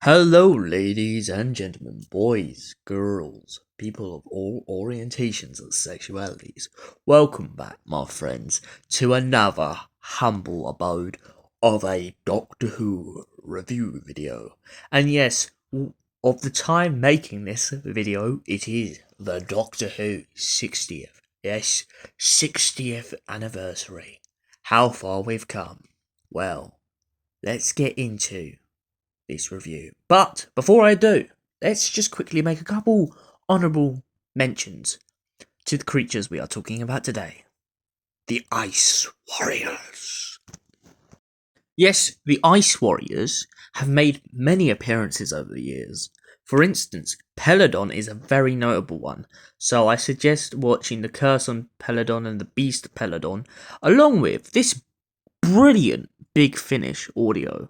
Hello, ladies and gentlemen, boys, girls, people of all orientations and sexualities. Welcome back, my friends, to another humble abode of a Doctor Who review video. And yes, of the time making this video, it is the Doctor Who 60th. Yes, 60th anniversary. How far we've come. Well, let's get into this review. But before I do, let's just quickly make a couple honourable mentions to the creatures we are talking about today. The Ice Warriors. Yes, the Ice Warriors have made many appearances over the years. For instance, Peladon is a very notable one, so I suggest watching The Curse on Peladon and The Beast of Peladon, along with this brilliant Big Finish audio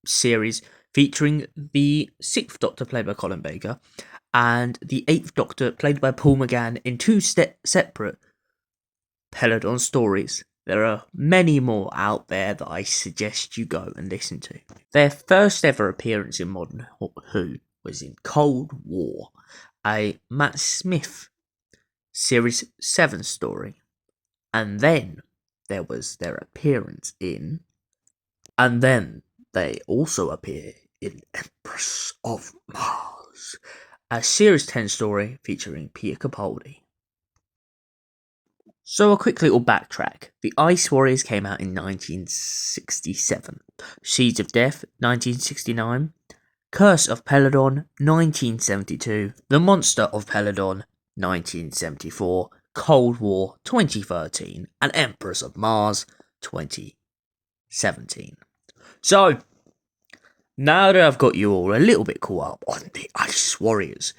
series featuring the 6th Doctor played by Colin Baker and the 8th Doctor played by Paul McGann in two separate Peladon stories. There are many more out there that I suggest you go and listen to. Their first ever appearance in Modern Who was in Cold War, a Matt Smith Series 7 story. And then there was their appearance in... And then they also appear in Empress of Mars, a Series 10 story featuring Peter Capaldi. So a quick little backtrack. The Ice Warriors came out in 1967, Seeds of Death 1969, Curse of Peladon 1972, The Monster of Peladon 1974, Cold War 2013, and Empress of Mars 2017. So, now that I've got you all a little bit caught up on the Ice Warriors,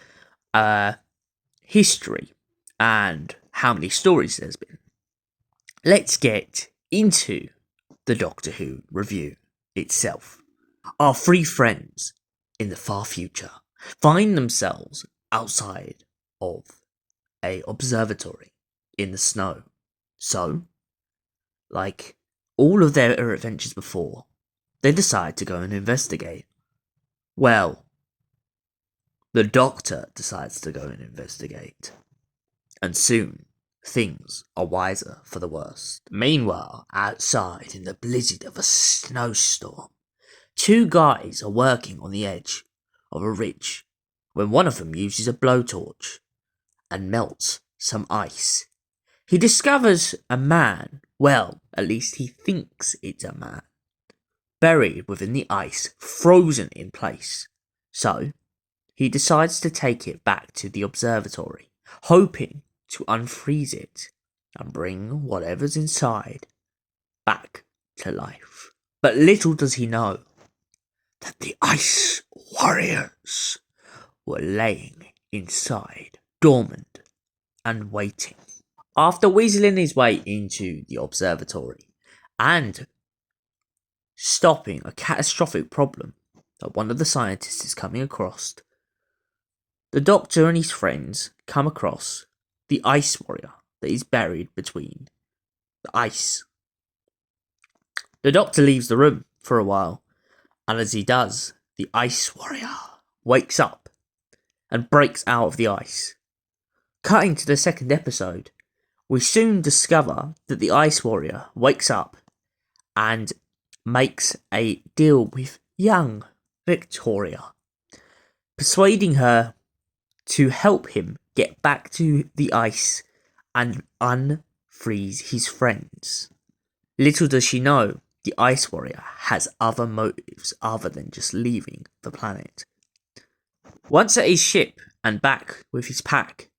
history, and how many stories there's been, let's get into the Doctor Who review itself. Our three friends in the far future find themselves outside of a observatory in the snow. So, like all of their adventures before, they decide to go and investigate. Well, the Doctor decides to go and investigate. And soon, things are wiser for the worst. Meanwhile, outside in the blizzard of a snowstorm, two guys are working on the edge of a ridge when one of them uses a blowtorch and melts some ice. He discovers a man, well, at least he thinks it's a man, buried within the ice, frozen in place. So, he decides to take it back to the observatory, hoping to unfreeze it and bring whatever's inside back to life. But little does he know that the Ice Warriors were laying inside, dormant and waiting. After weaseling his way into the observatory and stopping a catastrophic problem that one of the scientists is coming across, the Doctor and his friends come across the Ice Warrior that is buried between the ice. The Doctor leaves the room for a while, and as he does, the Ice Warrior wakes up and breaks out of the ice. Cutting to the second episode, we soon discover that the Ice Warrior wakes up and makes a deal with young Victoria, persuading her to help him get back to the ice and unfreeze his friends. Little does she know, the Ice Warrior has other motives other than just leaving the planet. Once at his ship and back with his pack,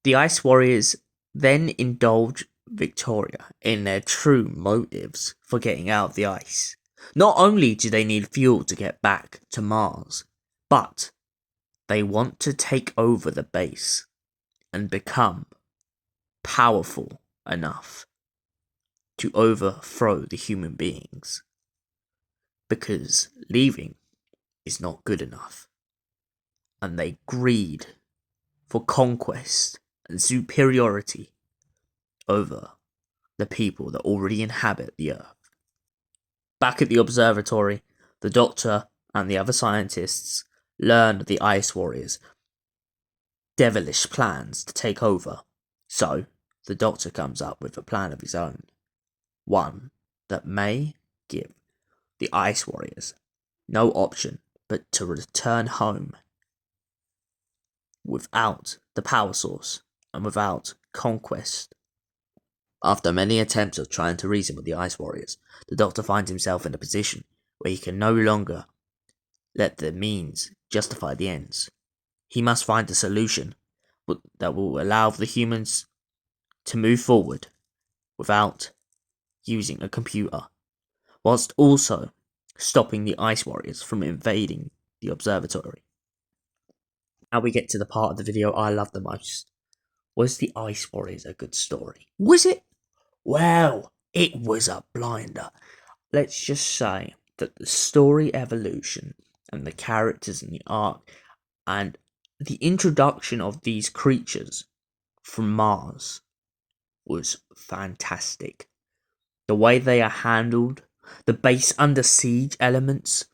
the Ice Warriors then indulge Victoria in their true motives for getting out of the ice. Not only do they need fuel to get back to Mars, but they want to take over the base and become powerful enough to overthrow the human beings. Because leaving is not good enough. And they greed for conquest and superiority over the people that already inhabit the Earth. Back at the observatory, The Doctor and the other scientists learn of the Ice Warriors' devilish plans to take over, so the Doctor comes up with a plan of his own. One that may give the Ice Warriors no option but to return home without the power source and without conquest. After many attempts of trying to reason with the Ice Warriors, the Doctor finds himself in a position where he can no longer let the means justify the ends. He must find a solution that will allow the humans to move forward without using a computer, whilst also stopping the Ice Warriors from invading the observatory. Now we get to the part of the video I love the most. Was the Ice Warriors a good story? Was it? Well, it was a blinder. Let's just say that the story evolution and the characters in the arc and the introduction of these creatures from Mars was fantastic. The way they are handled, the base under siege elements,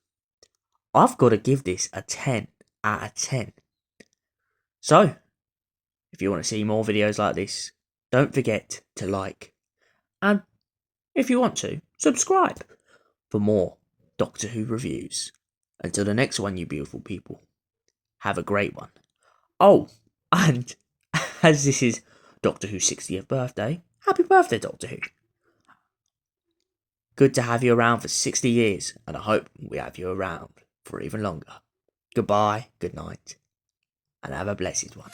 I've got to give this a 10 out of 10. So, if you want to see more videos like this, don't forget to like, and if you want to, subscribe for more Doctor Who reviews. Until the next one, you beautiful people, have a great one. Oh, and as this is Doctor Who's 60th birthday, happy birthday, Doctor Who. Good to have you around for 60 years, and I hope we have you around for even longer. Goodbye, good night, and have a blessed one.